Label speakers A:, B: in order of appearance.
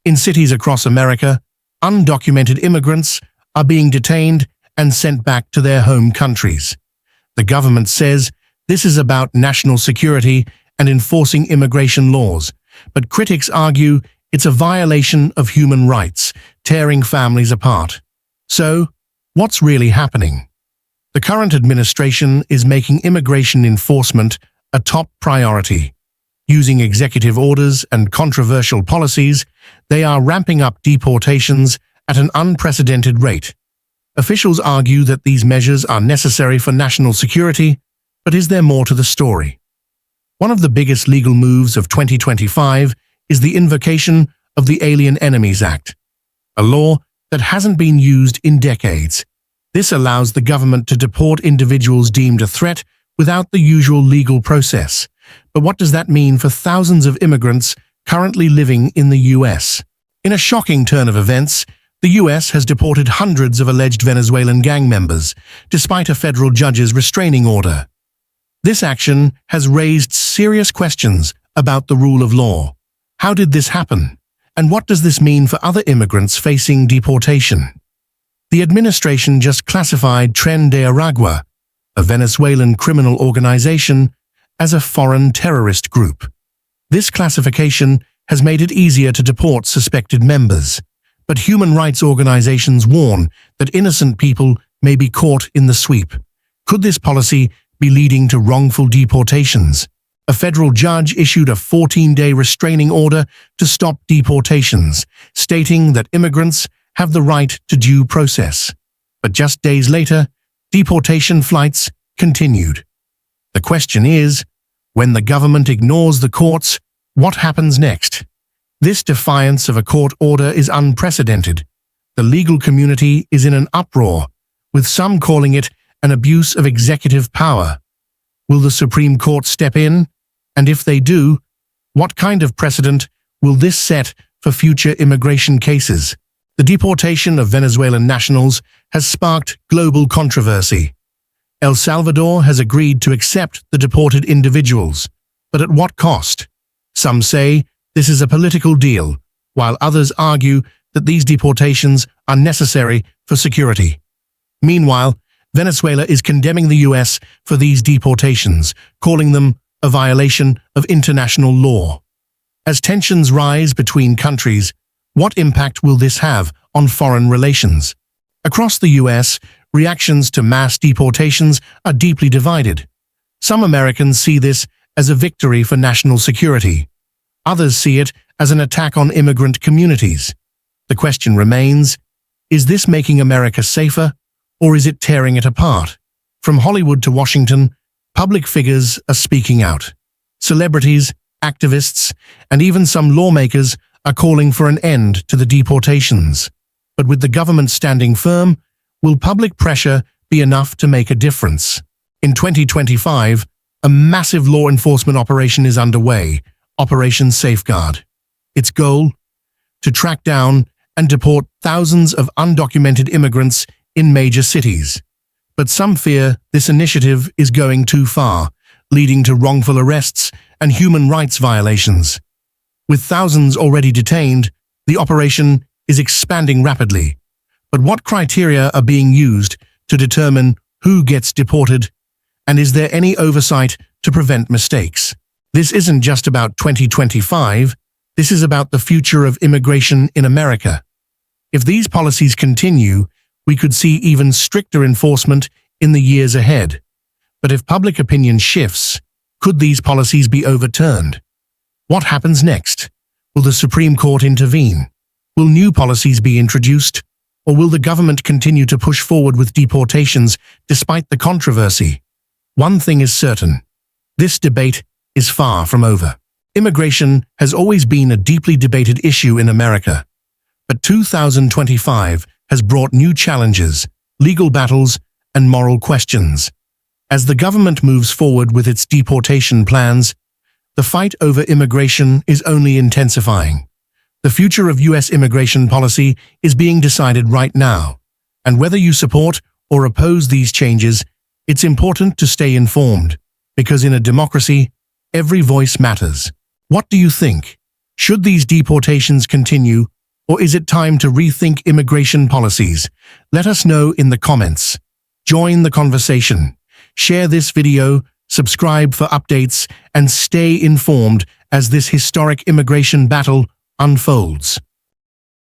A: In cities across America, undocumented immigrants are being detained and sent back to their home countries. The government says this is about national security and enforcing immigration laws, but critics argue it's a violation of human rights, tearing families apart. So, what's really happening? The current administration is making immigration enforcement a top priority. Using executive orders and controversial policies, they are ramping up deportations at an unprecedented rate. Officials argue that these measures are necessary for national security, but is there more to the story? One of the biggest legal moves of 2025 is the invocation of the Alien Enemies Act, a law that hasn't been used in decades. This allows the government to deport individuals deemed a threat without the usual legal process. But what does that mean for thousands of immigrants currently living in the US? In a shocking turn of events, the US has deported hundreds of alleged Venezuelan gang members, despite a federal judge's restraining order. This action has raised serious questions about the rule of law. How did this happen? And what does this mean for other immigrants facing deportation? The administration just classified Tren de Aragua, a Venezuelan criminal organization, as a foreign terrorist group. This classification has made it easier to deport suspected members, but human rights organizations warn that innocent people may be caught in the sweep. Could this policy be leading to wrongful deportations? A federal judge issued a 14-day restraining order to stop deportations, stating that immigrants have the right to due process. But just days later, deportation flights continued. The question is, when the government ignores the courts, what happens next? This defiance of a court order is unprecedented. The legal community is in an uproar, with some calling it an abuse of executive power. Will the Supreme Court step in? And if they do, what kind of precedent will this set for future immigration cases? The deportation of Venezuelan nationals has sparked global controversy. El Salvador has agreed to accept the deported individuals, but at what cost? Some say this is a political deal, while others argue that these deportations are necessary for security. Meanwhile, Venezuela is condemning the US for these deportations, calling them a violation of international law. As tensions rise between countries, what impact will this have on foreign relations? Across the US, reactions to mass deportations are deeply divided. Some Americans see this as a victory for national security. Others see it as an attack on immigrant communities. The question remains, is this making America safer, or is it tearing it apart? From Hollywood to Washington, public figures are speaking out. Celebrities, activists, and even some lawmakers are calling for an end to the deportations. But with the government standing firm, will public pressure be enough to make a difference? In 2025, a massive law enforcement operation is underway, Operation Safeguard. Its goal? To track down and deport thousands of undocumented immigrants in major cities. But some fear this initiative is going too far, leading to wrongful arrests and human rights violations. With thousands already detained, the operation is expanding rapidly. But what criteria are being used to determine who gets deported? And is there any oversight to prevent mistakes? This isn't just about 2025, this is about the future of immigration in America. If these policies continue, we could see even stricter enforcement in the years ahead. But if public opinion shifts, could these policies be overturned? What happens next? Will the Supreme Court intervene? Will new policies be introduced? Or will the government continue to push forward with deportations despite the controversy? One thing is certain. This debate is far from over. Immigration has always been a deeply debated issue in America. But 2025 has brought new challenges, legal battles, and moral questions. As the government moves forward with its deportation plans, the fight over immigration is only intensifying. The future of US immigration policy is being decided right now, and whether you support or oppose these changes, it's important to stay informed, because in a democracy, every voice matters. What do you think? Should these deportations continue, Or is it time to rethink immigration policies? Let us know in the comments. Join the conversation. Share this video, subscribe for updates, and stay informed as this historic immigration battle unfolds.